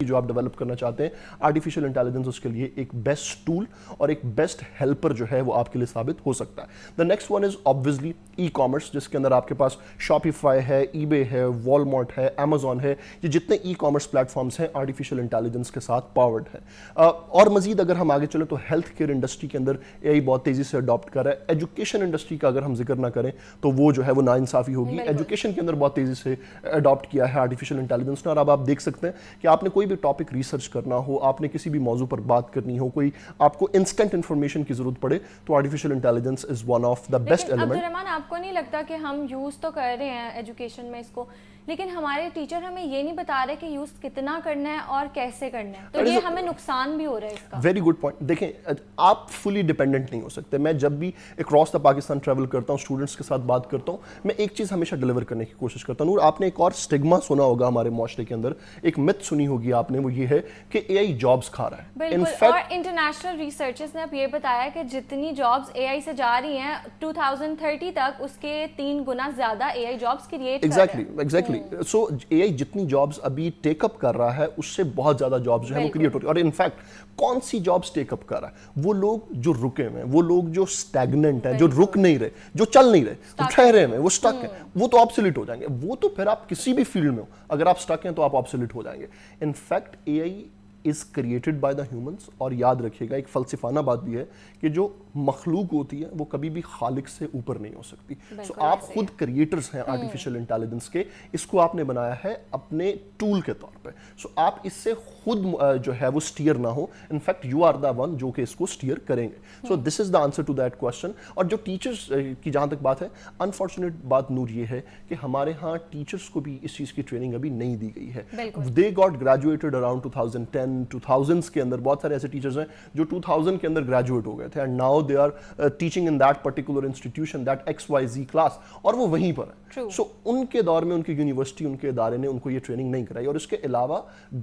جو آپ ڈیولپ کرنا چاہتے ہیں آرٹیفیشیل انٹیلیجنس اس کے لیے ایک بیسٹ ٹول اور ایک بیسٹ ہیلپر جو ہے وہ آپ کے لیے ثابت ہو سکتا ہے. The next one is obviously e commerce, جس کے اندر آپ کے پاس شاپیفائی ہے, ای بے ہے, والمارٹ ہے, امیزون ہے, یہ جتنے ای کامرس پلیٹ فارمس ہیں آرٹیفیشیل انٹیلیجنس کے ساتھ پاورڈ ہیں. اور مزید اگر ہم آگے چلیں تو ہیلتھ کیئر انڈسٹری کے اندر اے آئی بہت تیزی سے اڈاپٹ کر رہا ہے. ایجوکیشن انڈسٹری کا اگر ہم ذکر نہ کریں تو وہ جو ہے وہ ناانصافی ہوگی. ایجوکیشن کے اندر بہت تیزی سے اڈاپٹ کیا ہے آرٹیفیشیل انٹیلیجنس نے, اور اب آپ دیکھ سکتے ہیں کہ آپ نے کوئی بھی ٹاپک ریسرچ کرنا ہو, آپ نے کسی بھی موضوع پر بات کرنی ہو, کوئی آپ کو انسٹنٹ انفارمیشن کی ضرورت پڑے تو artificial intelligence is one of the best element. Abdulrahman, آپ کو نہیں لگتا کہ ہم یوز تو کر رہے ہیں ایجوکیشن میں اس کو, لیکن ہمارے ٹیچر ہمیں یہ نہیں بتا رہے کہ یوز کتنا کرنا ہے اور کیسے کرنا ہے, تو یہ ہمیں نقصان بھی ہو رہا ہے اس کا. Very good point. دیکھیں آپ فلی ڈیپینڈنٹ نہیں ہو سکتے. میں جب بھی اکراس دا پاکستان ٹریول کرتا ہوں, اسٹوڈنٹس کے ساتھ بات کرتا ہوں, میں ایک چیز ہمیشہ ڈیلیور کرنے کی کوشش کرتا ہوں. اور آپ نے ایک اور اسٹگما سنا ہوگا ہمارے معاشرے کے اندر, ایک مت سنی ہوگی آپ نے, وہ یہ ہے کہ اے آئی جابس کھا رہا ہے. بالکل, اور انٹرنیشنل ریسرچرز نے اب یہ بتایا کہ جتنی جابس اے آئی سے جا رہی ہیں 2030 تک اس کے 3 گنا زیادہ اے آئی جابس کریٹ کر رہے ہیں. ایگزیکٹلی. سو اے آئی جتنی جابس ابھی ٹیک اپ کر رہا ہے اس سے بہت زیادہ جابس جو ہے وہ کریٹ ہو رہی ہے. اور انفیکٹ کون سی جابس ٹیک اپ کر رہا ہے؟ وہ لوگ جو رکے ہوئے ہیں, وہ لوگ جو اسٹیگننٹ ہیں, جو رک نہیں رہے, جو چل نہیں رہے, جو ٹھہرے ہوئے ہیں, وہ اسٹک ہیں, وہ تو آبسلیٹ ہو جائیں گے. وہ تو پھر آپ کسی بھی فیلڈ میں ہو, اگر آپ اسٹک ہیں تو آپ آبسلیٹ ہو جائیں گے. In fact a I is created by the humans. اور یاد رکھیے گا ایک فلسفانہ بات بھی ہے کہ جو مخلوق ہوتی ہے وہ کبھی بھی خالق سے اوپر نہیں ہو سکتی. سو آپ خود کریٹرز ہیں آرٹیفیشیل انٹیلیجنس کے, اس کو آپ نے بنایا ہے اپنے ٹول کے طور پہ. سو آپ اس سے خود جو ہے وہ سٹیئر نہ ہو, in fact you are the one جو کہ اس کو سٹیئر کریں گے. So this is the answer to that question. اور جو ٹیچرز کی جہاں تک بات ہے, انفارچونیٹ بات نور یہ ہے کہ ہمارے ہاں ٹیچرز کو بھی اس چیز کی ٹریننگ ابھی نہیں دی گئی ہے. They got graduated around 2010 2000s کے اندر. بہت سارے ایسے ٹیچرز ہیں جو 2000 کے اندر گریجویٹ ہو گئے تھے, and now they are teaching in that particular institution, that XYZ class, اور وہ وہیں پر ہیں. سو ان کے دور میں ان کی یونیورسٹی, ان کے ادارے نے ان کو یہ ٹریننگ نہیں کرائی. اور اس کے علاوہ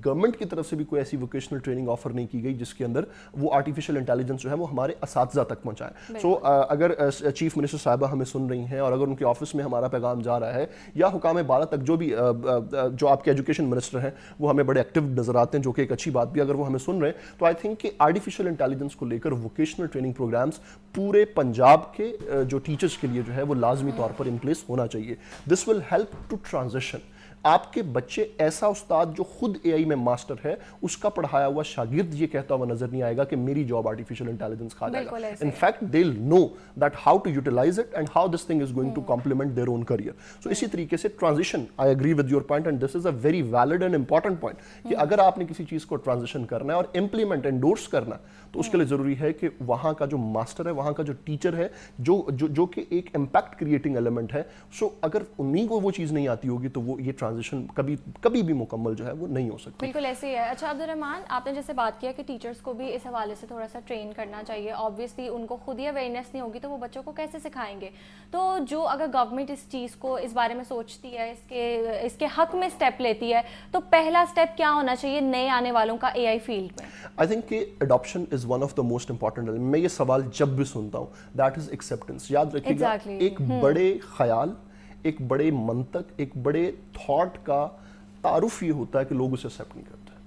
گورنمنٹ کی طرف سے بھی کوئی ایسی ووکیشنل ٹریننگ آفر نہیں کی گئی جس کے اندر وہ آرٹیفیشیل انٹیلیجنس جو ہے وہ ہمارے اساتذہ تک پہنچائیں. سو اگر چیف منسٹر صاحبہ ہمیں سن رہی ہیں اور اگر ان کے آفس میں ہمارا پیغام جا رہا ہے, یا حکام بالا تک جو بھی جو آپ کے ایجوکیشن منسٹر ہیں وہ ہمیں بڑے ایکٹیو نظر آتے ہیں, جو کہ ایک اچھی بات بھی, اگر وہ ہمیں سن رہے ہیں تو آئی تھنک کہ آرٹیفیشیل انٹیلیجنس کو لے کر ووکیشنل ٹریننگ پروگرامز پورے پنجاب کے جو ٹیچرز کے لیے جو ہے وہ لازمی طور پر ان پلیس ہونا چاہیے. دس ول ہیلپ ٹو ٹرانزیشن. آپ کے بچے ایسا استاد جو خود اے آئی میں ماسٹر ہے, اس کا پڑھایا ہوا شاگرد یہ کہتا ہوا نظر نہیں آئے گا کہ میری جاب آرٹیفیشیل انٹیلیجنس کھا جائے گا. In fact they will know that how to utilize it and how this thing is going to complement their own career. So اسی طریقے سے transition, I agree with your point, and this is a very valid and important point کہ اگر آپ نے کسی چیز کو ٹرانزیشن کرنا ہے اور امپلیمنٹ انڈورس کرنا ہے تو اس کے لیے ضروری ہے کہ وہاں کا جو ماسٹر ہے, وہاں کا جو ٹیچر ہے, جو کہ ایک امپیکٹ کریٹنگ ایلیمنٹ ہے, سو اگر انہیں کو وہ چیز نہیں آتی ہوگی تو وہ یہ ٹرانزیشن کبھی بھی مکمل جو ہے وہ نہیں ہو سکتی. بالکل ایسے ہی ہے. اچھا عبدالرحمن, آپ نے جیسے بات کیا کہ ٹیچرز کو بھی اس حوالے سے تھوڑا سا ٹرین کرنا چاہیے. آبویسلی ان کو خود ہی اویئرنیس نہیں ہوگی تو وہ بچوں کو کیسے سکھائیں گے. تو جو اگر گورنمنٹ اس چیز کو, اس بارے میں سوچتی ہے, اس کے حق میں اسٹیپ لیتی ہے, تو پہلا اسٹیپ کیا ہونا چاہیے نئے آنے والوں کا اے آئی فیلڈ میں؟ آئی تھنک کہ adoption is one of the most important. میں یہ سوال جب بھی سنتا ہوں, دیٹ از ایکسیپٹنس. یاد رکھیے گا ایک بڑے خیال, ایک بڑے منطق, ایک بڑے تھاٹ کا تعارف یہ ہوتا ہے کہ لوگ اسے ایکسیپٹ نہیں کرتے.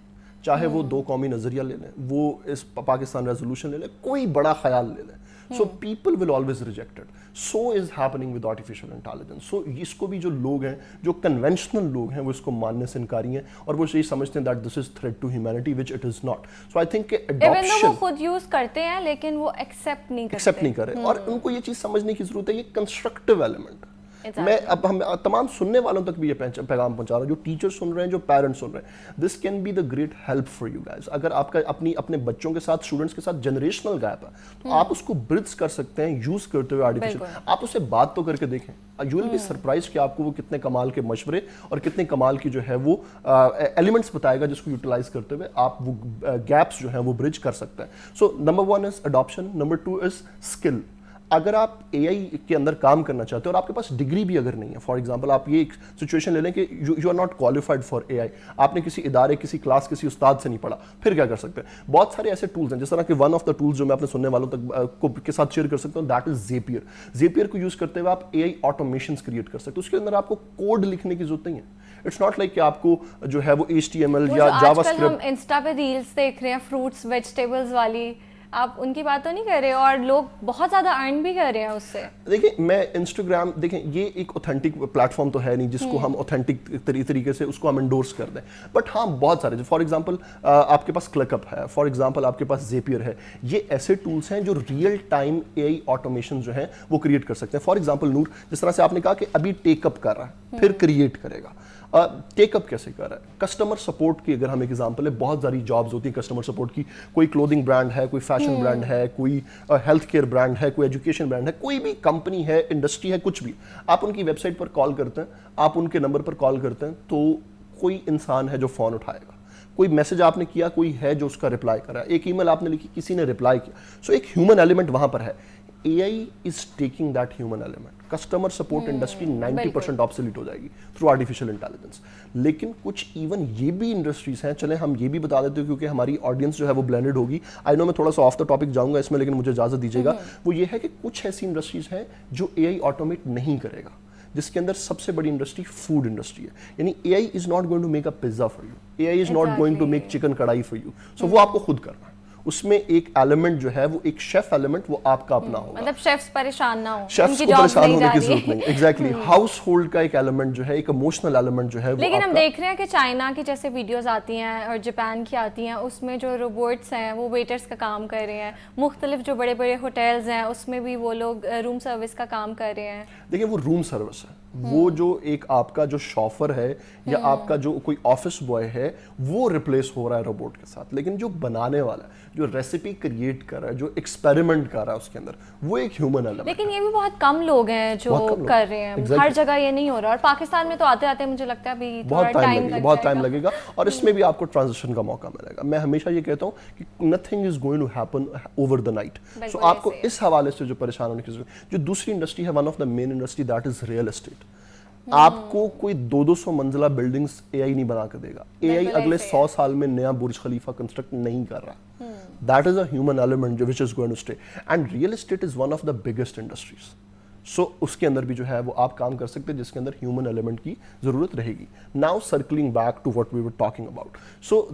چاہے وہ 2 قومی نظریہ لے لیں, وہ اس پاکستان ریزولوشن لے لیں, کوئی بڑا خیال لے لیں, so people will always rejected. So is happening with artificial intelligence. So اس کو بھی جو لوگ ہیں, جو کنونشنل لوگ ہیں, وہ اس کو ماننے سے انکاری ہیں اور وہ یہی سمجھتے ہیں that this is threat to humanity, which it is not. So I think کہ ایڈاپشن وہ خود یوز کرتے ہیں لیکن وہ ایکسیپٹ نہیں کرتے, اور ان کو یہ چیز سمجھنے کی ضرورت ہے, یہ کنسٹرکٹیو ایلیمنٹ. میں اب ہم تمام سننے والوں تک بھی یہ پیغام پہنچا رہا ہوں, جو ٹیچر سن رہے ہیں, جو پیرنٹس سن رہے ہیں, this can be the great help for you guys. اگر آپ کا اپنے بچوں کے ساتھ, اسٹوڈنٹس کے ساتھ جنریشنل گیپ ہے تو آپ اس کو برج کر سکتے ہیں یوز کرتے ہوئے آرٹیفیشیل. آپ اسے بات تو کر کے دیکھیں, یو ول بی سرپرائز کہ آپ کو وہ کتنے کمال کے مشورے اور کتنے کمال کی جو ہے وہ ایلیمنٹس بتائے گا, جس کو یوٹیلائز کرتے ہوئے آپ وہ گیپس جو ہیں وہ برج کر سکتے ہیں. So number 1 is adoption, number 2 is skill. اگر آپ اے آئی کے اندر کام کرنا چاہتے ہیں اور آپ کے پاس ڈگری بھی اگر نہیں ہے, فار ایگزامپل آپ یہ ایک سچویشن لے لیں کہ you are not qualified for A I, آپ نے کسی ادارے, کسی کلاس, کسی استاد سے نہیں پڑھا, پھر کیا کر سکتے ہیں؟ بہت سارے ایسے ٹولز ہیں, جس طرح کہ ون آف دا ٹولز جو میں اپنے سننے والوں تک کے ساتھ شیئر کر سکتا ہوں, دیٹ از زیپیئر. زیپیئر کو یوز کرتے ہوئے آپ اے آئی آٹومیشنز کریٹ کر سکتے ہیں. اس کے اندر آپ کو کوڈ لکھنے کی ضرورت نہیں ہے. اٹس ناٹ لائک کہ آپ کو جو ہے وہ HTML یا جاوا اسکرپٹ. ہم انسٹا پہ ریلز دیکھ رہے ہیں فروٹس ویجیٹیبلز والی, آپ ان کی بات تو نہیں کر رہے, اور لوگ بہت زیادہ ارن بھی کر رہے ہیں اس سے. دیکھیں میں انسٹاگرام, دیکھیں یہ ایک اوتھینٹک پلیٹ فارم تو ہے نہیں جس کو ہم اوتھینٹک طریقے سے اس کو ہم انڈورس کر دیں, بٹ ہاں بہت سارے, فار ایگزامپل آپ کے پاس کلک اپ ہے, فار ایگزامپل آپ کے پاس زیپیئر ہے, یہ ایسے ٹولس ہیں جو ریئل ٹائم اے آئی آٹومیشن جو ہیں وہ کریٹ کر سکتے ہیں. فار ایگزامپل نور, جس طرح سے آپ نے کہا کہ ابھی ٹیک اپ کر رہا ہے پھر کریٹ کرے گا. ٹیک اپ کیسے کر رہا ہے؟ کسٹمر سپورٹ کی اگر ہم ایگزامپل ہے, بہت ساری جابز ہوتی ہیں کسٹمر سپورٹ کی. کوئی کلودنگ برانڈ ہے, کوئی فیشن برانڈ ہے, کوئی ہیلتھ کیئر برانڈ ہے, کوئی ایجوکیشن برانڈ ہے, کوئی بھی کمپنی ہے, انڈسٹری ہے, کچھ بھی. آپ ان کی ویب سائٹ پر کال کرتے ہیں, آپ ان کے نمبر پر کال کرتے ہیں, تو کوئی انسان ہے جو فون اٹھائے گا. کوئی میسج آپ نے کیا, کوئی ہے جو اس کا رپلائی کرا ہے. ایک ای میل آپ نے لکھی, کسی نے رپلائی کیا. سو ایک ہیومن ایلیمنٹ وہاں پر ہے. A I is taking that human element. Customer support industry 90% obsolete ہو جائے گی تھرو آرٹیفیشیل انٹیلیجنس. لیکن کچھ ایون یہ بھی انڈسٹریز ہیں, چلیں ہم یہ بھی بتا دیتے ہیں کیونکہ ہماری آڈینس جو ہے وہ بلینڈڈ ہوگی. آئی نو میں تھوڑا سا آف دا ٹاپک جاؤں گا اس میں, لیکن مجھے اجازت دیجیے گا. وہ یہ ہے کہ کچھ ایسی انڈسٹریز ہیں جو اے آئی آٹومیٹ نہیں کرے گا, جس کے اندر سب سے بڑی انڈسٹری فوڈ انڈسٹری ہے. یعنی A I is not going to make a pizza for you, A I is not going to make chicken karahi for you. So وہ آپ کو خود کرنا ہے. اس میں ایک ایلیمنٹ جو ہے وہ ایک شیف ایلیمنٹ, وہ آپ کا اپنا ہوگا. مطلب شیفز پریشان نہ ہوں, شیفز کو پریشان ہونے کی ضرورت نہیں. ایگزیکٹلی ہاؤس ہولڈ کا ایک ایلیمنٹ جو ہے, ایک ایموشنل ایلیمنٹ جو ہے. لیکن ہم دیکھ رہے ہیں کہ چائنا کی جیسے ویڈیوز آتی ہیں اور جاپان کی آتی ہیں, اس میں جو روبوٹس ہیں وہ ویٹرز کا کام کر رہے ہیں. مختلف جو بڑے بڑے ہوٹلز ہیں اس میں بھی وہ لوگ روم سروس کا کام کر رہے ہیں. دیکھیں وہ روم سروس ہے, وہ جو ایک آپ کا جو شافر ہے یا آپ کا جو کوئی آفس بوائے ہے وہ ریپلیس ہو رہا ہے روبوٹ کے ساتھ. لیکن جو بنانے والا ہے, جو ریسیپی کریٹ کر رہا ہے, جو ایکسپیریمنٹ کر رہا ہے اس کے اندر, وہ ایک ہیومن ایلیمنٹ. لیکن یہ بھی بہت کم لوگ ہیں جو کر رہے ہیں, ہر جگہ یہ نہیں ہو رہا. اور پاکستان میں تو آتے آتے مجھے لگتا ہے ابھی بہت ٹائم لگے گا, اور اس میں بھی آپ کو ٹرانزیشن کا موقع ملے گا. میں ہمیشہ یہ کہتا ہوں کہ nothing is going to happen over the night. So آپ کو اس حوالے سے جو پریشان ہونے کی ضرورت. جو دوسری انڈسٹری ہے, one of the main industry, that is real estate. آپ کو کوئی 200 منزلہ بلڈنگز اے آئی نہیں بنا کے دے گا. اے آئی اگلے 100 سال میں نیا برج خلیفہ کنسٹرکٹ نہیں کر رہا. That is a human element which is going to stay, and real estate is one of the biggest industries. So اس کے اندر بھی جو ہے وہ آپ کام کر سکتے ہیں جس کے اندر ہیومن ایلیمنٹ کی ضرورت رہے گی. Now circling back to what we were talking about. So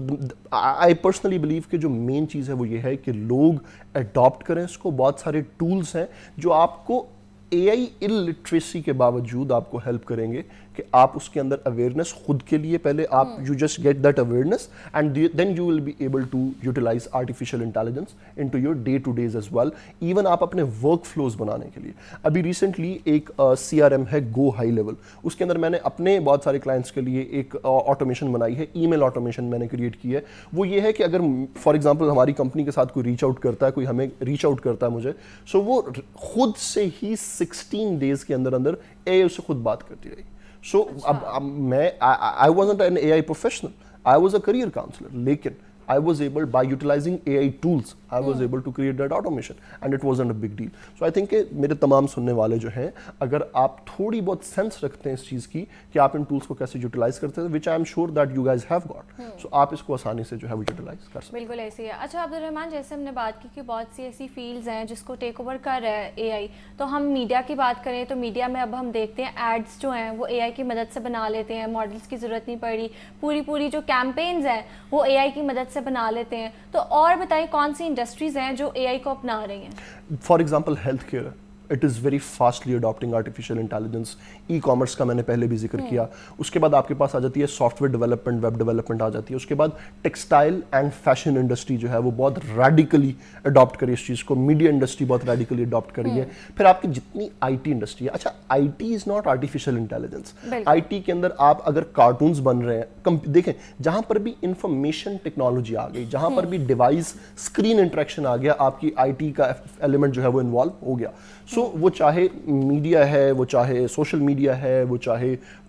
I personally believe کہ جو مین چیز ہے وہ یہ ہے کہ لوگ اڈاپٹ کریں اس کو. بہت سارے ٹولس ہیں جو آپ کو اے آئی الٹریسی کے باوجود آپ کو ہیلپ کریں گے کہ آپ اس کے اندر اویئرنیس خود کے لیے پہلے آپ you just get that awareness, and then you will be able to utilise artificial intelligence into your day to days as well. Even آپ اپنے ورک فلوز بنانے کے لیے, ابھی ریسنٹلی ایک CRM ہے گو ہائی لیول, اس کے اندر میں نے اپنے بہت سارے کلائنٹس کے لیے ایک آٹومیشن بنائی ہے, ای میل آٹومیشن میں نے کریٹ کی ہے. وہ یہ ہے کہ اگر فار ایگزامپل ہماری کمپنی کے ساتھ کوئی ریچ آؤٹ کرتا ہے, کوئی ہمیں ریچ آؤٹ کرتا ہے مجھے, سو وہ خود سے ہی 16 ڈیز کے اندر اندر اے آئی سے خود بات کرتی رہی. سو اب میں I wasn't an AI professional, I was a career counselor, لیکن I was able, by utilizing AI tools, I was able to create that automation, and it wasn't a big deal. So I think کہ میرے تمام سننے والے جو ہیں, اگر آپ تھوڑی بہت سینس رکھتے ہیں اس چیز کی کہ آپ ان ٹولس کو کیسے یوٹیلائز کرتے ہیں, which I am sure that you guys have got, so آپ اس کو آسانی سے جو ہے وہ یوٹیلائز کر سکتے ہیں. بالکل ایسی ہے. اچھا عبدالرحمان, جیسے ہم نے بات کی کہ بہت سی ایسی فیلڈز ہیں جس کو ٹیک اوور کر رہا ہے اے آئی, تو ہم میڈیا کی بات کریں تو میڈیا میں اب ہم دیکھتے ہیں ایڈس جو ہیں وہ اے آئی کی مدد سے بنا لیتے ہیں, ماڈلس کی ضرورت نہیں پڑ رہی, پوری جو کیمپینز ہیں وہ اے آئی کی مدد سے بنا لیتے ہیں. تو اور بتائیں کون سی انڈسٹریز ہیں جو اے آئی کو اپنا رہی ہیں؟ For example health care, it is very fastly adopting artificial intelligence. E commerce کا میں نے پہلے بھی ذکر کیا. اس کے بعد آپ کے پاس آ جاتی ہے software development, web development آ جاتی ہے. اس کے بعد ٹیکسٹائل اینڈ فیشن انڈسٹری جو ہے وہ بہت ریڈیکلی اڈاپٹ کری اس چیز کو. میڈیا انڈسٹری بہت ریڈیکلی اڈاپٹ کری ہے. پھر آپ کی جتنی آئی ٹی انڈسٹری ہے, اچھا I T is not artificial intelligence. I T کے اندر آپ اگر کارٹونز بن رہے ہیں, دیکھیں جہاں پر بھی انفارمیشن ٹیکنالوجی آ گئی, جہاں پر بھی ڈیوائس اسکرین انٹریکشن آ گیا, آپ کی آئی ٹی کا ایلیمنٹ جو ہے وہ انوالو ہو گیا. سو وہ چاہے میڈیا ہے, وہ چاہے سوشل میڈیا ہے, وہ چاہے